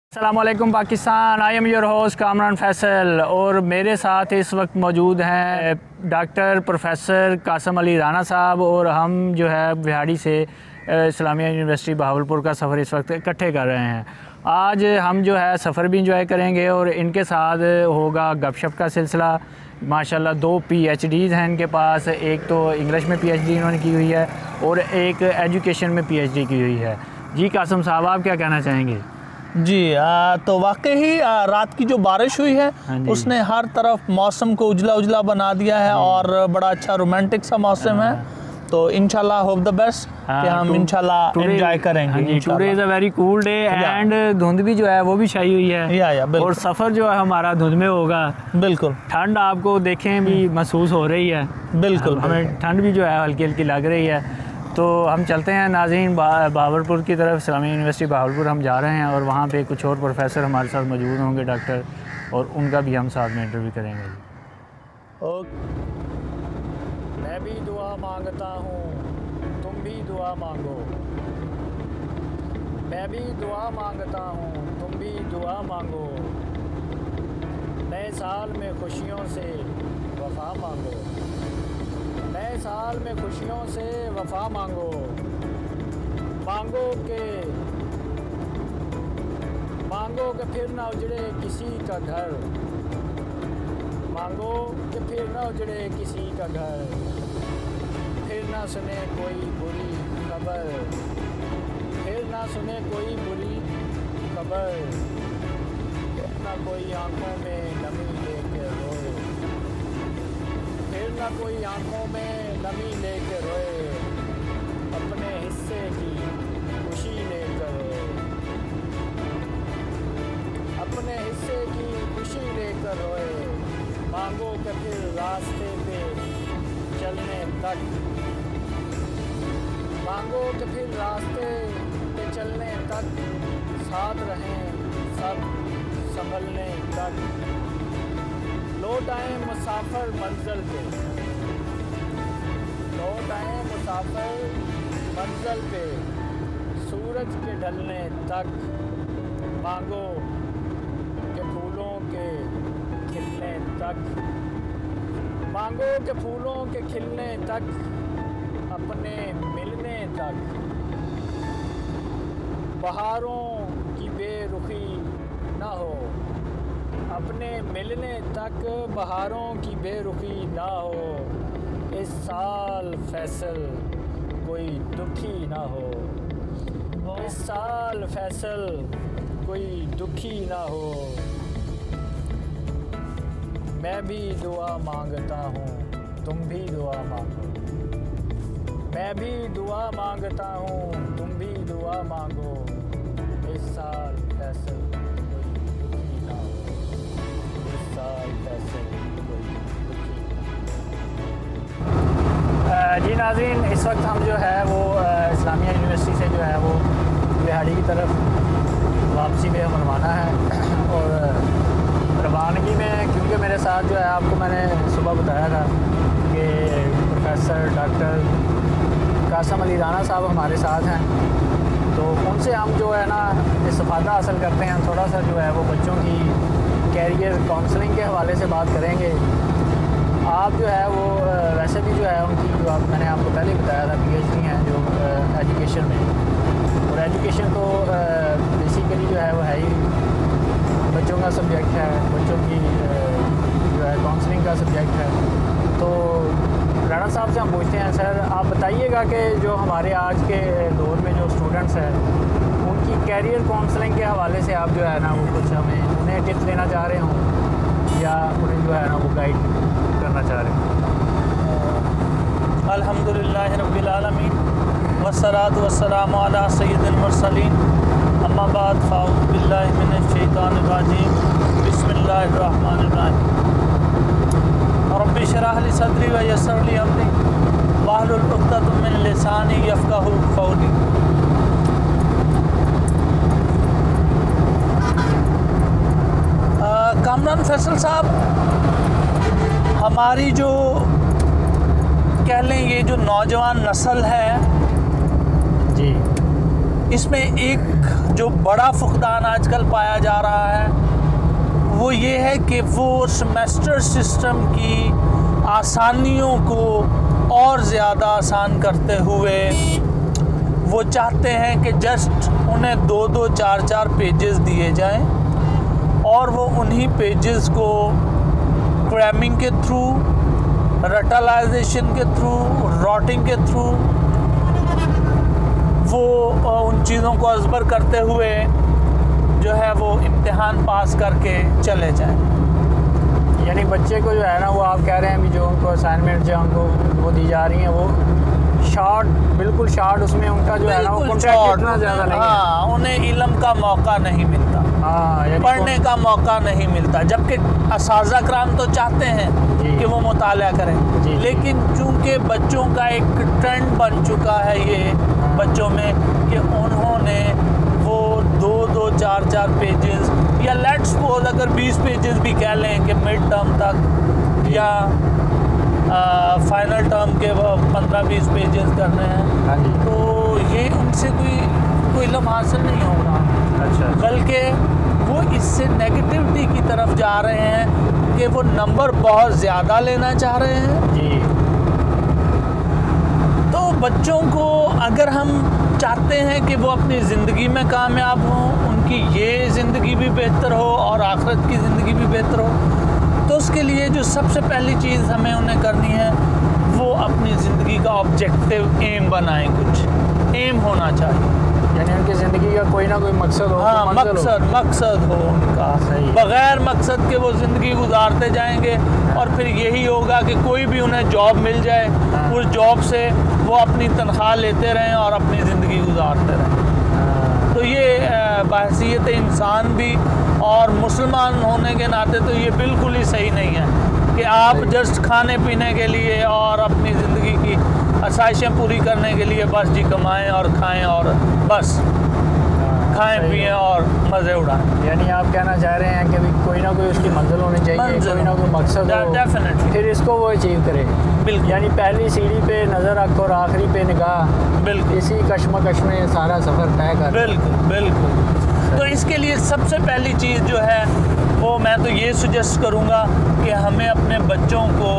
अस्सलामुअलैकुम Pakistan. I am your host Kamran Faisal और मेरे साथ इस वक्त मौजूद हैं डॉक्टर प्रोफेसर कासम अली राना साहब और हम जो है बिहाड़ी से इस्लामिया यूनिवर्सिटी बहावलपुर का सफ़र इस वक्त इकट्ठे कर रहे हैं। आज हम जो है सफ़र भी इंजॉय करेंगे और इनके साथ होगा गपशप का सिलसिला। माशाल्लाह 2 PhDs हैं इनके पास, एक तो इंग्लिश में PhD इन्होंने की हुई है और एक एजुकेशन में PhD की हुई है। जी कासम साहब, आप क्या कहना चाहेंगे? जी तो वाकई ही रात की जो बारिश हुई है उसने हर तरफ मौसम को उजला उजला बना दिया है और बड़ा अच्छा रोमांटिक सा मौसम है। तो इंशाल्लाह होप द बेस्ट कि हम इंशाल्लाह एंजॉय करेंगे। Today is a very cool day and धुंध भी जो है वो भी छाई हुई है और सफ़र जो है हमारा धुंध में होगा। बिल्कुल, ठंड आपको देखें भी महसूस हो रही है। बिल्कुल, हमें ठंड भी जो है हल्की हल्की लग रही है। तो हम चलते हैं नाज़रीन बहावलपुर की तरफ। इस्लामिया यूनिवर्सिटी बहावलपुर हम जा रहे हैं और वहाँ पे कुछ और प्रोफेसर हमारे साथ मौजूद होंगे डॉक्टर, और उनका भी हम साथ में इंटरव्यू करेंगे। मैं भी दुआ मांगता हूँ, तुम भी दुआ मांगो। मैं भी दुआ मांगता हूँ, तुम भी दुआ मांगो। नए साल में खुशियों से वफ़ा मांगो। नए साल में खुशियों से वफ़ा मांगो। मांगो के फिर ना उजड़े किसी का घर। मांगो कि फिर ना उजड़े किसी का घर। फिर ना सुने कोई बुरी खबर। फिर ना सुने कोई बुरी खबर। फिर ना कोई आंखों में नमी लेके रोए। फिर ना कोई आंखों में नमी लेके रोए। अपने हिस्से की खुशी लेकर रोए। अपने हिस्से की खुशी लेकर रोए। मांगो कि फिर रास्ते पे चलने तक। मांगो कि फिर रास्ते पे चलने तक साथ रहें सब संभलने तक। लौट आए मुसाफिर मंजिल पे। लौट आए मुसाफिर मंजिल पे सूरज के ढलने तक। मांगो के फूलों के खिलने तक। मांगो के फूलों के खिलने तक। अपने मिलने तक। बहारों की बेरुखी ना हो। अपने मिलने तक बहारों की बेरुखी ना हो। इस साल फैसल कोई दुखी ना हो। इस साल फैसल कोई दुखी ना हो। मैं भी दुआ मांगता हूँ, तुम भी दुआ मांगो। मैं भी दुआ मांगता हूँ, तुम भी दुआ मांगो। इस साल फैसल जी नाज़रीन, इस वक्त हम जो है वो इस्लामिया यूनिवर्सिटी से जो है वो बिहाड़ी की तरफ वापसी पे हम रवाना है। और रवानगी में क्योंकि मेरे साथ जो है आपको मैंने सुबह बताया था कि प्रोफेसर डॉक्टर कासम अली राना साहब हमारे साथ हैं, तो उनसे हम जो है ना इस्तिफ़ादा हासिल करते हैं। थोड़ा सा जो है वो बच्चों की कैरियर काउंसलिंग के हवाले से बात करेंगे। आप जो है वो वैसे भी जो है उनकी जो मैंने आपको पहले बताया था PhD हैं जो एजुकेशन में, और एजुकेशन तो बेसिकली जो है वो है ही बच्चों का सब्जेक्ट है, बच्चों की जो है काउंसलिंग का सब्जेक्ट है। तो राणा साहब से हम पूछते हैं, सर आप बताइएगा कि जो हमारे आज के दौर में जो स्टूडेंट्स हैं उनकी कैरियर काउंसलिंग के हवाले से आप जो है ना वो कुछ हमें उन्हें टिप्स देना चाह रहे हों या उन्हें जो है ना वो गाइड करना चाह रहे हैं। अल्हम्दुलिल्लाह रब्बिल आलमीन वस्सलातु वस्सलामु अला सय्यिदिल मुरसलीन अम्मा बाद फ़अऊज़ु बिल्लाहि मिनश शैतानिर रजीम बिस्मिल्लाहिर रहमानिर रहीम रब्बि इश्रह ली सदरी व यस्सिर ली अमरी वहलुल उक़दतम मिन लिसानी यफ़क़हू क़ौली। कामरान फैसल साहब, हमारी जो कह लें ये जो नौजवान नस्ल है जी, इसमें एक जो बड़ा फुकदान आजकल पाया जा रहा है वो ये है कि वो सेमेस्टर सिस्टम की आसानियों को और ज़्यादा आसान करते हुए वो चाहते हैं कि जस्ट उन्हें 2-2, 4-4 पेजेस दिए जाएं और वो उन्हीं पेजेस को क्रैमिंग के थ्रू, रटलाइजेशन के थ्रू, रॉटिंग के थ्रू वो उन चीज़ों को अज़बर करते हुए जो है वो इम्तिहान पास करके चले जाएं। यानी बच्चे को जो है ना वो आप कह रहे हैं अभी जो उनको असाइनमेंट जो उनको वो दी जा रही हैं वो शॉर्ट, बिल्कुल शॉर्ट, उसमें उनका जो है ना वो कंटेंट इतना ज़्यादा नहीं है। हाँ, उन्हें इल्म का मौका नहीं मिलता, हाँ, पढ़ने का मौका नहीं मिलता, जबकि असातिज़ा कराम तो चाहते हैं कि वो मुताला करें, लेकिन चूंकि बच्चों का एक ट्रेंड बन चुका है ये बच्चों में कि उन्होंने वो 2-2, 4-4 पेजेस या लेट्स सपोज अगर 20 पेजेस भी कह लें कि मिड टर्म तक या फाइनल टर्म के 15-20 पेजेस करने हैं, हाँ जी, तो ये उनसे कोई इल्म हासिल नहीं होगा। अच्छा, बल्कि वो इससे नेगेटिविटी की तरफ जा रहे हैं कि वो नंबर बहुत ज़्यादा लेना चाह रहे हैं जी। तो बच्चों को अगर हम चाहते हैं कि वो अपनी ज़िंदगी में कामयाब हों, उनकी ये ज़िंदगी भी बेहतर हो और आखिरत की ज़िंदगी भी बेहतर हो, तो उसके लिए जो सबसे पहली चीज़ हमें उन्हें करनी है वो अपनी ज़िंदगी का ऑब्जेक्टिव एम बनाएं। कुछ एम होना चाहिए, यानी उनकी ज़िंदगी का कोई ना कोई मकसद हो। हाँ, मकसद हो उनका। सही। बग़ैर मकसद के वो ज़िंदगी गुजारते जाएंगे और फिर यही होगा कि कोई भी उन्हें जॉब मिल जाए, उस जॉब से वो अपनी तनख्वाह लेते रहें और अपनी ज़िंदगी गुजारते रहें। तो ये बहसीयत इंसान भी और मुसलमान होने के नाते तो ये बिल्कुल ही सही नहीं है कि आप जस्ट खाने पीने के लिए और अपनी ज़िंदगी की आसाइशें पूरी करने के लिए बस जी कमाएं और खाएं और बस खाएं पिएं और मज़े उड़ाएं। यानी आप कहना चाह रहे हैं कि भी कोई ना कोई उसकी मंजिल होनी चाहिए, कोई ना कोई मकसद हो, डेफिनेटली, फिर इसको वो अचीव करे। बिल्कुल, यानी पहली सीढ़ी पे नज़र रख और आखिरी पे निगाह, बिल्कुल, इसी कश्मकश में सारा सफ़र तय कर। बिल्कुल। तो इसके लिए सबसे पहली चीज़ जो है वो मैं तो ये सजेस्ट करूँगा कि हमें अपने बच्चों को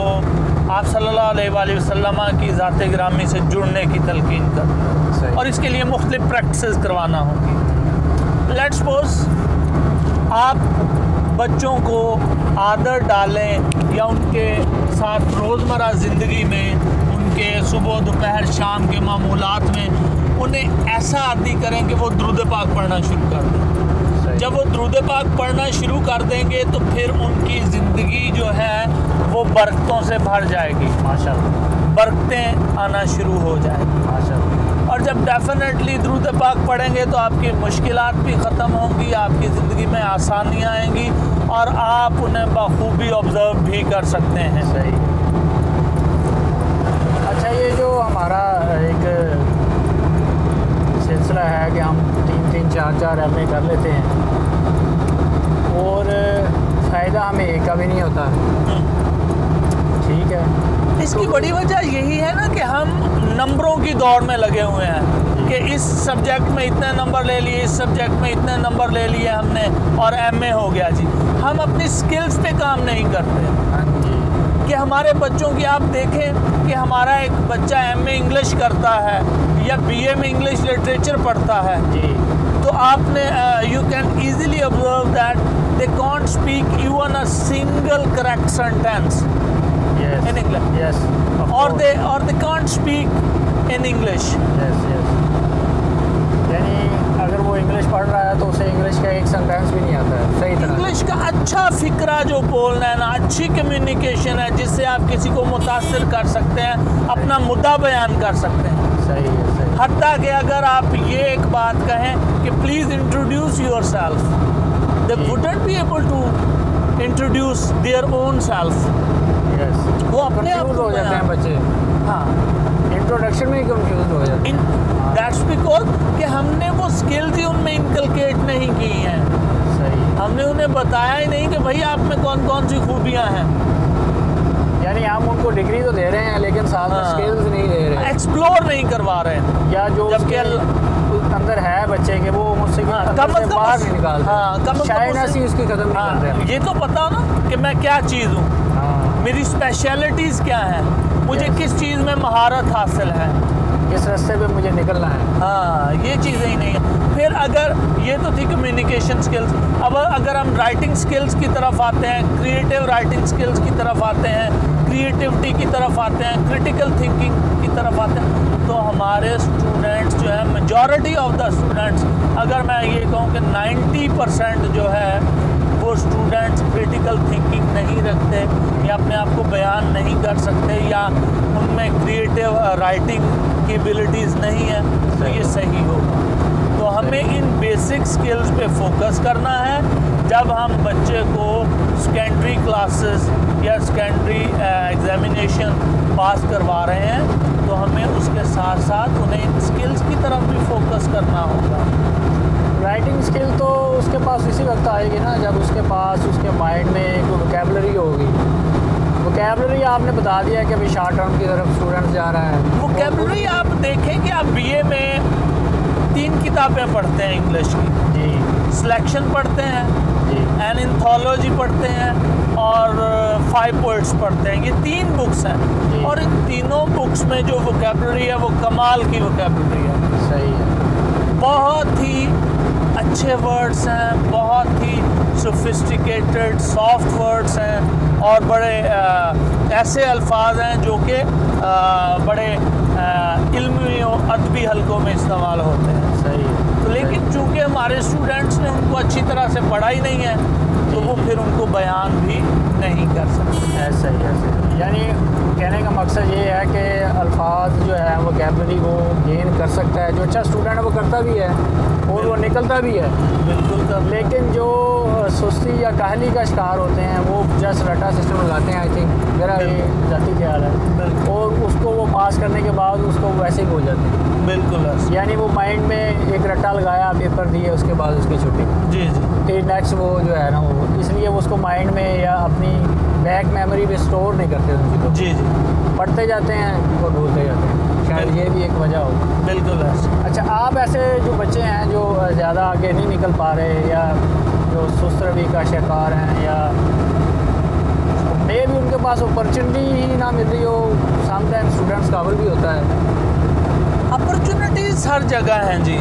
आप सल्लल्लाहु अलैहि वसल्लम की ज़ात गिरामी से जुड़ने की तलकीन कर, और इसके लिए मुख्तलिफ प्रैक्टिस करवाना होगी। लेट्स सपोज आप बच्चों को आदत डालें या उनके साथ रोज़मर्रा ज़िंदगी में उनके सुबह दोपहर शाम के मामूलात में उन्हें ऐसा आदी करें कि वो दुरूद पाक पढ़ना शुरू कर दें। जब वो दुरूद पाक पढ़ना शुरू कर देंगे तो फिर उनकी ज़िंदगी जो है वो बरकतों से भर जाएगी, माशाअल्लाह, बरकतें आना शुरू हो जाएगी, माशाअल्लाह। और जब डेफिनेटली दुरूद पाक पढ़ेंगे तो आपकी मुश्किलात भी ख़त्म होंगी, आपकी ज़िंदगी में आसानियाँ आएंगी और आप उन्हें बखूबी ऑब्ज़र्व भी कर सकते हैं। सही। अच्छा, ये जो हमारा एक सिलसिला है कि हम 3-3, 4-4 MA कर लेते हैं और फ़ायदा हमें एक का भी नहीं होता, ठीक है। इसकी बड़ी वजह यही है ना कि हम नंबरों की दौड़ में लगे हुए हैं कि इस सब्जेक्ट में इतने नंबर ले लिए, इस सब्जेक्ट में इतने नंबर ले लिए हमने और MA हो गया जी। हम अपनी स्किल्स पे काम नहीं करते कि हमारे बच्चों की आप देखें कि हमारा एक बच्चा MA इंग्लिश करता है या BA में इंग्लिश लिटरेचर पढ़ता है जी, तो आपने you can easily observe that they can't speak even a single correct sentence in English. Yes. Or they can't speak in English. Yes. यानी अगर वो इंग्लिश पढ़ रहा है तो उसे इंग्लिश का एक सेंटेंस भी नहीं आता है सही तरह। इंग्लिश का अच्छा फिक्रा जो बोलना है ना, अच्छी कम्युनिकेशन है जिससे आप किसी को मुतासिर कर सकते हैं, अपना मुद्दा बयान कर सकते हैं। सही है, सही। हत्ता कि अगर आप ये एक बात कहें कि please introduce yourself, they wouldn't be able to introduce their own self. वो अपने आप हो जाते हैं बच्चे। हाँ, इंट्रोडक्शन में ही कंफ्यूज हो जाते हैं। दैट्स बिकॉज कि हमने वो स्किल्स ही उनमें इनकलकेट नहीं की हैं। सही। हमने उन्हें बताया ही नहीं कि भाई आप में कौन कौन सी खूबियाँ हैं। यानी हम उनको डिग्री तो दे रहे हैं लेकिन साथ में स्किल्स नहीं दे रहे, एक्सप्लोर नहीं करवा रहे हैं। या जो जबकि अंदर है कम से बाहर नहीं निकाल शायद ही उसकी खत्म नहीं कर रहे। ये तो पता ना कि मैं क्या चीज़ हूँ, मेरी स्पेशलिटीज़ क्या हैं, मुझे किस चीज़ में महारत हासिल है, इस रास्ते पे मुझे निकलना है। हाँ, ये चीज़ें ही नहीं है। फिर अगर ये तो थी कम्युनिकेशन स्किल्स, अब अगर हम राइटिंग स्किल्स की तरफ आते हैं, क्रिएटिव राइटिंग स्किल्स की तरफ आते हैं, क्रिएटिविटी की तरफ आते हैं, क्रिटिकल थिंकिंग की तरफ आते हैं, तो हमारे स्टूडेंट्स जो है, मेजॉरिटी ऑफ द स्टूडेंट्स, अगर मैं ये कहूँ कि 90% जो है वो स्टूडेंट्स क्रिटिकल थिंकिंग नहीं रखते, या अपने आप को बयान नहीं कर सकते, या उनमें क्रिएटिव राइटिंग की एबिलिटीज़ नहीं है, तो ये सही होगा। तो हमें इन बेसिक स्किल्स पे फोकस करना है। जब हम बच्चे को सेकेंडरी क्लासेस या सेकेंडरी एग्जामिनेशन पास करवा रहे हैं, तो हमें उसके साथ साथ उन्हें इन स्किल्स की तरफ भी फोकस करना होगा। राइटिंग स्किल तो उसके पास इसी वक्त आएगी ना जब उसके पास उसके माइंड में एक वोकैबुलरी होगी। वोकैबुलरी आपने बता दिया कि अभी शॉर्ट टर्म की तरफ स्टूडेंट जा रहा है। वोकैबुलरी आप देखें कि आप बीए में 3 किताबें पढ़ते हैं इंग्लिश की जी, सिलेक्शन पढ़ते हैं जी, एन एंथोलॉजी पढ़ते हैं और 5 पोइट्स पढ़ते हैं। ये 3 बुक्स हैं और इन तीनों बुक्स में जो वोकैबुलरी है वो कमाल की वोकैबुलरी है। सही है। बहुत ही अच्छे वर्ड्स हैं, बहुत ही सोफिस्टिकेटेड सॉफ्ट वर्ड्स हैं और बड़े ऐसे अल्फाज हैं जो कि बड़े इल्मी और अदबी हलकों में इस्तेमाल होते हैं। सही है। तो लेकिन चूँकि हमारे स्टूडेंट्स ने उनको अच्छी तरह से पढ़ा ही नहीं है, तो वो फिर उनको बयान भी नहीं कर सकते। ऐसा ही ऐसे, यानी कहने का मकसद ये है कि अल्फाज जो है वो वोकैबुलरी वो गेन कर सकता है। जो अच्छा स्टूडेंट है वो करता भी है और वो निकलता भी है, बिल्कुल कर। लेकिन जो सुस्ती या काहली का शिकार होते हैं वो जस्ट रटा सिस्टम लगाते हैं। आई थिंक मेरा ये जाती ख्याल है, और उसको वो पास करने के बाद उसको वैसे ही हो जाते हैं। बिल्कुल, यानी वो माइंड में एक रट्टा लगाया, पेपर दिए, उसके बाद उसकी छुट्टी। जी जी। फिर नेक्स्ट वो जो है ना वो इसलिए वो उसको माइंड में या अपनी बैक मेमोरी में स्टोर नहीं करते उन चीज़ों। जी जी। पढ़ते जाते हैं और भूलते जाते हैं, शायद ये भी एक वजह हो। बिल्कुल है। अच्छा, आप ऐसे जो बच्चे हैं जो ज़्यादा आगे नहीं निकल पा रहे या जो सुस्त रवि का शिकार हैं या मे भी उनके पास अपॉर्चुनिटी ही ना मिल रही हो, समटाइम स्टूडेंट्स काबिल भी होता है। अपॉर्चुनिटीज़ हर जगह हैं जी,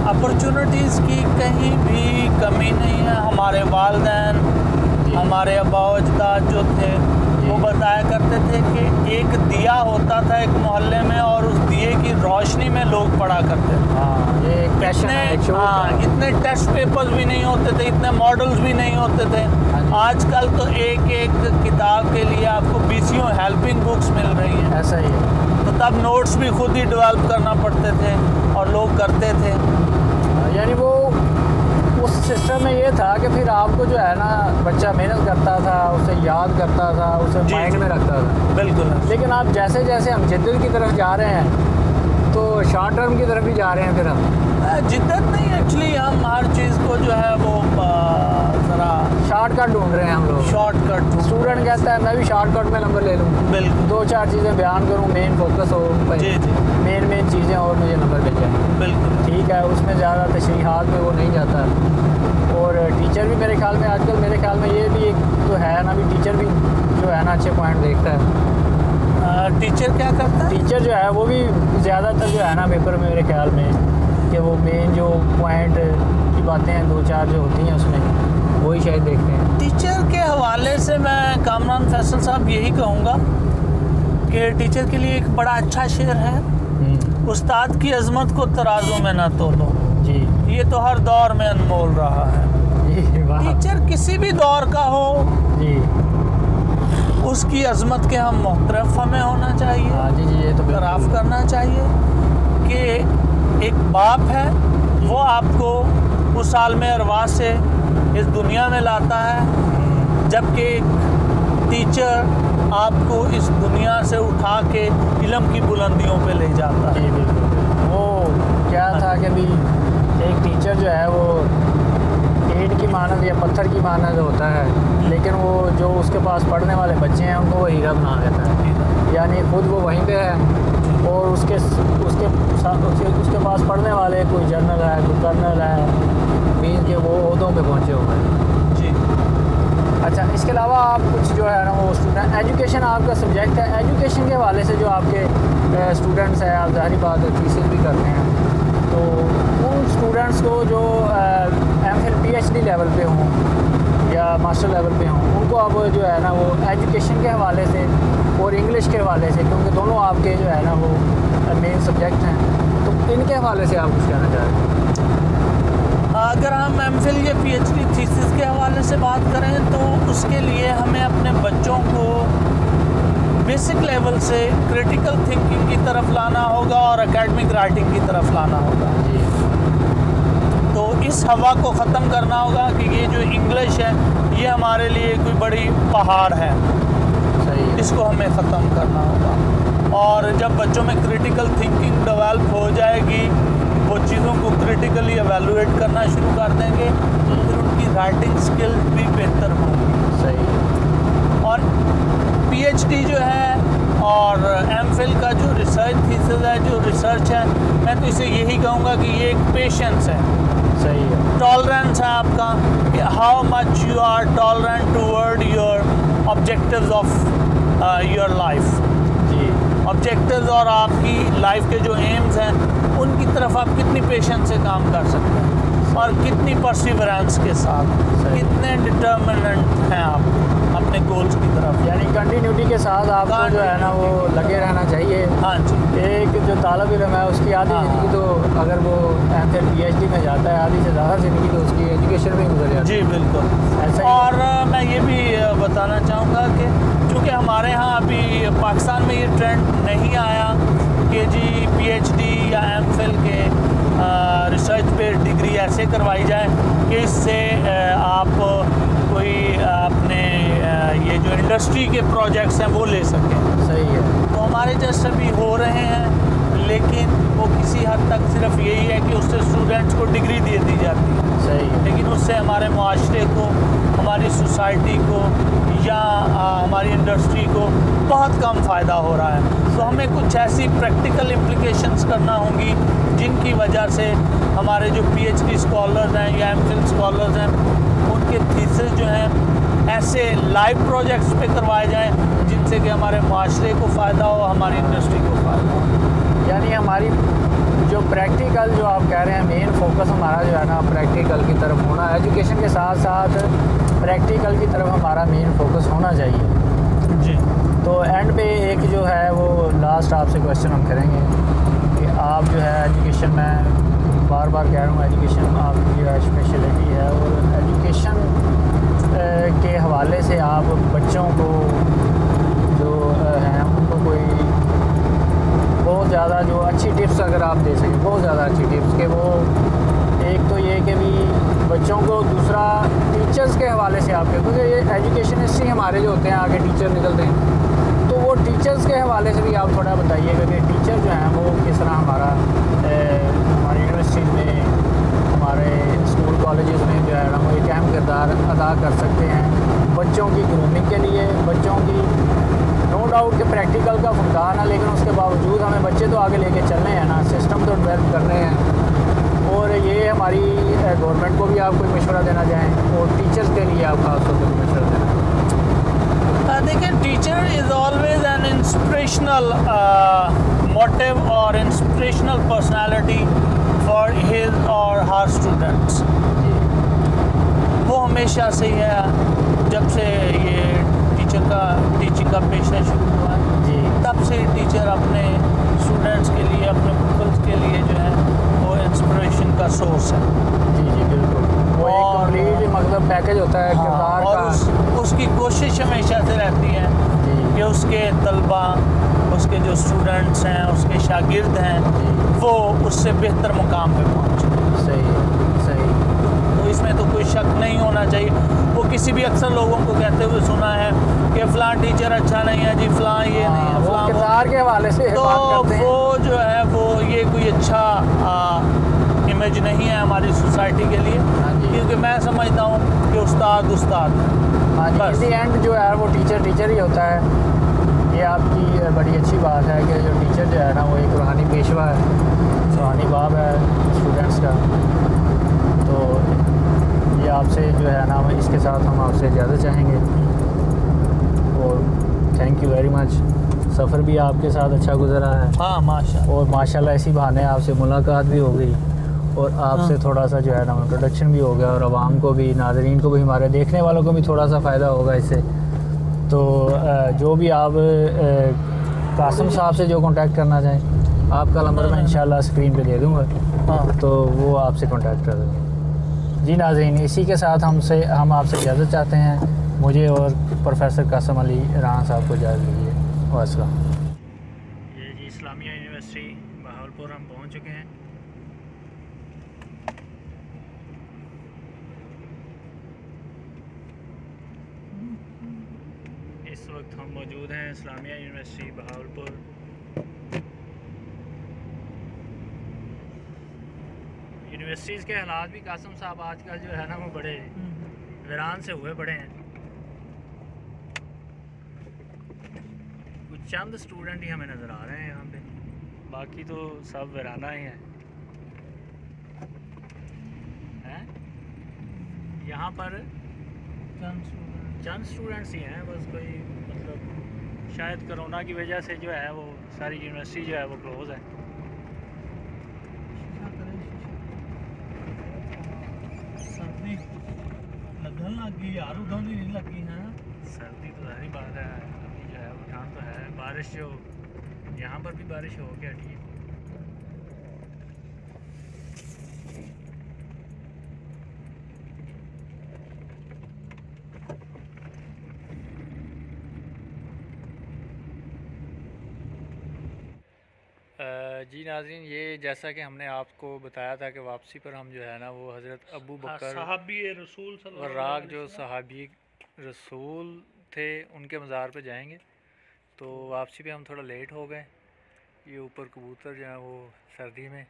अपॉर्चुनिटीज़ की कहीं भी कमी नहीं है। हमारे वालिदैन, हमारे अब्बा अजदाद जो थे वो बताया करते थे कि एक दिया होता था एक मोहल्ले में और उस दिए की रोशनी में लोग पढ़ा करते थे। हाँ, ये एक पैशन है, एक शौक है। इतने टेस्ट पेपर्स भी नहीं होते थे, इतने मॉडल्स भी नहीं होते थे। आजकल तो एक एक किताब के लिए आपको 20 हेल्पिंग बुक्स मिल रही हैं। ऐसा ही है। तो तब नोट्स भी खुद ही डेवलप करना पड़ते थे और लोग करते थे। यानी वो उस सिस्टम में ये था कि फिर आपको जो है ना बच्चा मेहनत करता था, उसे याद करता था, उसे माइंड में रखता था। बिल्कुल। लेकिन आप जैसे जैसे हम जिद्दत की तरफ जा रहे हैं तो शॉर्ट टर्म की तरफ भी जा रहे हैं। फिर हम जिद्दत नहीं, एक्चुअली हम हर चीज़ को जो है वो ज़रा शॉर्टकट ढूंढ रहे हैं हम लोग। शॉर्टकट स्टूडेंट कहता है मैं भी शॉर्टकट में नंबर ले लूँ, बिल्कुल 2-4 चीज़ें बयान करूँ, मेन फोकस हो उन पर, जी जी, मेन चीज़ें और मुझे नंबर मिल जाए। बिल्कुल ठीक है, उसमें ज़्यादा तशरीहात में वो नहीं जाता। और टीचर भी मेरे ख्याल में आजकल मेरे ख्याल में ये भी एक तो है ना, भी टीचर भी जो है ना अच्छे पॉइंट देखता है। टीचर क्या करता है? टीचर जो है वो भी ज़्यादातर जो है ना पेपर में मेरे ख्याल में कि वो मेन जो पॉइंट की बातें हैं 2-4 जो होती हैं उसमें वही शायद देखते हैं। टीचर के हवाले से मैं कामरान फैसल साहब यही कहूँगा कि टीचर के लिए एक बड़ा अच्छा शेर है, उस्ताद की अजमत को तराजू में ना तोलो। जी, ये तो हर दौर में अनमोल रहा है। टीचर किसी भी दौर का हो जी, उसकी अजमत के हम मोहतरफ हमें होना चाहिए। हाँ जी जी, ये तो इतराफ़ करना चाहिए कि एक बाप है वो आपको उस आलम अरवाह से इस दुनिया में लाता है, जबकि एक टीचर आपको इस दुनिया से उठा के इल्म की बुलंदियों पे ले जाता है। जी बिल्कुल। वो क्या था कि भी एक टीचर जो है वो ईंट की मानद या पत्थर की मानद होता है, लेकिन वो जो उसके पास पढ़ने वाले बच्चे हैं उनको वो हीरा बना देता है। यानी खुद वो वहीं पे है और उसके पास पढ़ने वाले कोई जनरल है, कोई कर्नल है, जगहों पे पहुँचे हुए हैं। जी। अच्छा, इसके अलावा आप कुछ जो है ना वो स्टूडेंट एजुकेशन आपका सब्जेक्ट है, एजुकेशन के हवाले से जो आपके स्टूडेंट्स हैं, आप ज़ाहिर बात है थीसिस भी करते हैं, तो उन स्टूडेंट्स को जो एमफिल पीएचडी लेवल पे हों या मास्टर लेवल पे हों, उनको आप जो है ना वो एजुकेशन के हवाले से और इंग्लिश के हवाले से, क्योंकि दोनों आपके जो है ना वो मेन सब्जेक्ट हैं, तो इनके हवाले से आप कुछ कहना चाह रहे हैं? अगर हम एमफिल या पीएचडी थीसिस के हवाले से बात करें तो उसके लिए हमें अपने बच्चों को बेसिक लेवल से क्रिटिकल थिंकिंग की तरफ लाना होगा और एकेडमिक राइटिंग की तरफ लाना होगा। जी। तो इस हवा को ख़त्म करना होगा कि ये जो इंग्लिश है ये हमारे लिए कोई बड़ी पहाड़ है, सही है। इसको हमें ख़त्म करना होगा। और जब बच्चों में क्रिटिकल थिंकिंग डेवलप हो जाएगी, वो चीज़ों को क्रिटिकली एवेलुएट करना शुरू कर देंगे, तो फिर उनकी राइटिंग स्किल्स भी बेहतर होंगी। सही है। और पीएचडी जो है और एमफिल का जो रिसर्च थीसिस है, जो रिसर्च है, मैं तो इसे यही कहूँगा कि ये एक पेशेंस है, सही है, टॉलरेंस है आपका, कि how much you are tolerant toward your objectives of your life. जी। ऑब्जेक्टिव्स और आपकी लाइफ के जो एम्स हैं उनकी तरफ आप कितनी पेशेंस से काम कर सकते हैं और कितनी परसिवरेंस के साथ, कितने डिटर्मिनेंट हैं आप अपने गोल्स की तरफ। यानी कंटिन्यूटी के साथ आपको जो है ना वो लगे रहना चाहिए। हाँ जी। एक जो तालब इल्म है उसकी आधी हाँ, ज़िंदगी तो अगर वो एमफिल पीएचडी में जाता है, आधी से ज़्यादा ज़िंदगी तो उसकी एजुकेशन में गुजर जाती है। जी बिल्कुल। ऐसा ही। और मैं ये भी बताना चाहूँगा कि चूँकि हमारे यहाँ अभी पाकिस्तान में ये ट्रेंड नहीं आया कि जी पीएचडी या एमफिल के रिसर्च पे डिग्री ऐसे करवाई जाए कि इससे आप कोई अपने ये जो इंडस्ट्री के प्रोजेक्ट्स हैं वो ले सकें। सही है। तो हमारे जैसे भी हो रहे हैं, लेकिन वो किसी हद तक सिर्फ यही है कि उससे स्टूडेंट्स को डिग्री दे दी जाती है, सही है। लेकिन उससे हमारे माशरे को, हमारी सोसाइटी को या हमारी इंडस्ट्री को बहुत कम फ़ायदा हो रहा है। तो हमें कुछ ऐसी प्रैक्टिकल इम्प्लिकेशंस करना होंगी जिनकी वजह से हमारे जो पीएचडी स्कॉलर्स हैं या एमफिल स्कॉलर्स हैं, उनके थीसिस जो हैं ऐसे लाइव प्रोजेक्ट्स पे करवाए जाएं जिनसे कि हमारे माशरे को फ़ायदा हो, हमारी इंडस्ट्री को फ़ायदा हो। यानी हमारी जो प्रैक्टिकल जो आप कह रहे हैं, मेन फोकस हमारा जो है ना प्रैक्टिकल की तरफ होना, एजुकेशन के साथ साथ प्रैक्टिकल की तरफ हमारा मेन फोकस होना चाहिए। जी। तो एंड पे एक जो है वो लास्ट आपसे क्वेश्चन हम करेंगे कि आप जो है एजुकेशन में बार बार कह रहा हूँ, एजुकेशन आपकी जो है स्पेशलिटी है, और एजुकेशन के हवाले से आप बच्चों को जो हैं उनको कोई बहुत ज़्यादा जो अच्छी टिप्स अगर आप दे सकें, बहुत ज़्यादा अच्छी टिप्स कि वो एक तो ये कि भी बच्चों को, दूसरा टीचर्स के हवाले से आपके, क्योंकि ये एजुकेशनिस्ट ही हमारे जो होते हैं आगे टीचर निकलते हैं, तो वो टीचर्स के हवाले से भी आप थोड़ा बताइएगा कि टीचर जो हैं वो किस तरह हमारी यूनिवर्सिटी में, हमारे स्कूल कॉलेजेस में जो है ना वो एक अहम किरदार अदा कर सकते हैं बच्चों की ग्रूमिंग के लिए। बच्चों की नो डाउट कि प्रैक्टिकल का फुकदान है, लेकिन उसके बावजूद हमें बच्चे तो आगे लेके चलने हैं ना, सिस्टम तो डेवलप करने हैं, और ये हमारी गवर्नमेंट को भी आप कोई मशवरा देना चाहें और टीचर्स के लिए आप खास तौर पर मशवरा देना? देखिए, teacher is always an inspirational motive और इंस्पिरेशनल पर्सनालिटी फॉर हिज और हर स्टूडेंट्स। वो हमेशा से ही है, जब से ये टीचिंग का पेशा शुरू हुआ है जी, तब से टीचर अपने स्टूडेंट्स के लिए, अपने पीपल्स के लिए जो है वो इंस्पिरेशन का सोर्स है। जी जी बिल्कुल, वो एक कंप्लीट मतलब पैकेज होता है किरदार और का। उसकी कोशिश हमेशा से रहती है जी कि उसके तलबा, उसके जो स्टूडेंट्स हैं, उसके शागिर्द हैं, वो उससे बेहतर मुकाम पे पहुँचे। सही है, सही। तो इसमें तो कोई शक नहीं होना चाहिए। वो किसी भी अक्सर लोगों को कहते हुए सुना है कि फ़लाँ टीचर अच्छा नहीं है जी, फ़लाँ ये नहीं है, वो फ़लाँ किरदार के हवाले से तो बात करते हैं। वो जो है वो ये कोई अच्छा इमेज नहीं है हमारी सोसाइटी के लिए, हाँ जी। क्योंकि मैं समझता हूँ कि उस्ताद उस्ताद है। हाँ जी, बस। इन दी एंड जो है वो टीचर ही होता है। ये आपकी बड़ी अच्छी बात है कि जो टीचर जो है ना वो एक रूहानी पेशवा है, रूहानी बाब है स्टूडेंट्स का। तो ये आपसे जो है ना इसके साथ हम आपसे इजाज़त चाहेंगे। और थैंक यू वेरी मच। सफ़र भी आपके साथ अच्छा गुजरा है। हाँ माशाल्लाह। और माशाल्लाह इसी बहाने आपसे मुलाकात भी हो गई और आपसे थोड़ा सा जो है ना इंट्रोडक्शन भी हो गया और आवाम को भी, नाज़रीन को भी, हमारे देखने वालों को भी थोड़ा सा फ़ायदा होगा इससे। तो जो भी आप कासिम साहब से जो कांटेक्ट करना चाहें, आपका नंबर मैं इंशाल्लाह स्क्रीन पे दे दूँगा। हाँ तो वो आपसे कांटेक्ट कर देंगे। जी नाज़रीन, इसी के साथ हम आपसे इजाज़त चाहते हैं। मुझे और प्रोफेसर कासिम अली राना साहब को इजाज़त दीजिए। वास्सलाम। ये जी इस्लामिया यूनिवर्सिटी बहावलपुर हम पहुंच चुके हैं। इस वक्त हम मौजूद हैं इस्लामिया यूनिवर्सिटी बहावलपुर। यूनिवर्सिटीज़ के हालात भी कासिम साहब आजकल जो है ना वो बड़े वीरान से हुए पड़े हैं। कुछ चंद स्टूडेंट ही हमें नज़र आ रहे हैं यहाँ पे, बाकी तो सब वीराना ही हैं। यहाँ पर चंद स्टूडेंट्स ही हैं बस। कोई मतलब शायद कोरोना की वजह से जो है वो सारी यूनिवर्सिटी जो है वो क्लोज़ है। सर्दी लगन लगी यार, उधर नहीं लगी है। सर्दी तो सारी बात है, अभी जो है वो ठंड तो है। बारिश जो यहाँ पर भी बारिश हो गया ठीक। जी नाज़रीन, ये जैसा कि हमने आपको बताया था कि वापसी पर हम जो है ना वो हज़रत अबू बकर सहाबी रसूल वर्राक जो सहाबी रसूल थे उनके मज़ार पे जाएंगे। तो वापसी पे हम थोड़ा लेट हो गए। ये ऊपर कबूतर जो है वो सर्दी में,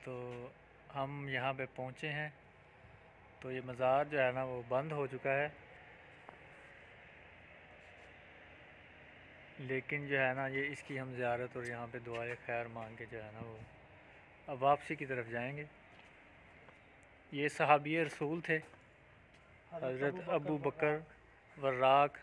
तो हम यहाँ पे पहुँचे हैं। तो ये मज़ार जो है ना वो बंद हो चुका है, लेकिन जो है ना ये इसकी हम ज़ियारत और यहाँ पे दुआए खैर मांग के जो है ना वो अब वापसी की तरफ जाएंगे। ये सहाबी रसूल थे हज़रत अबू बकर वर्राक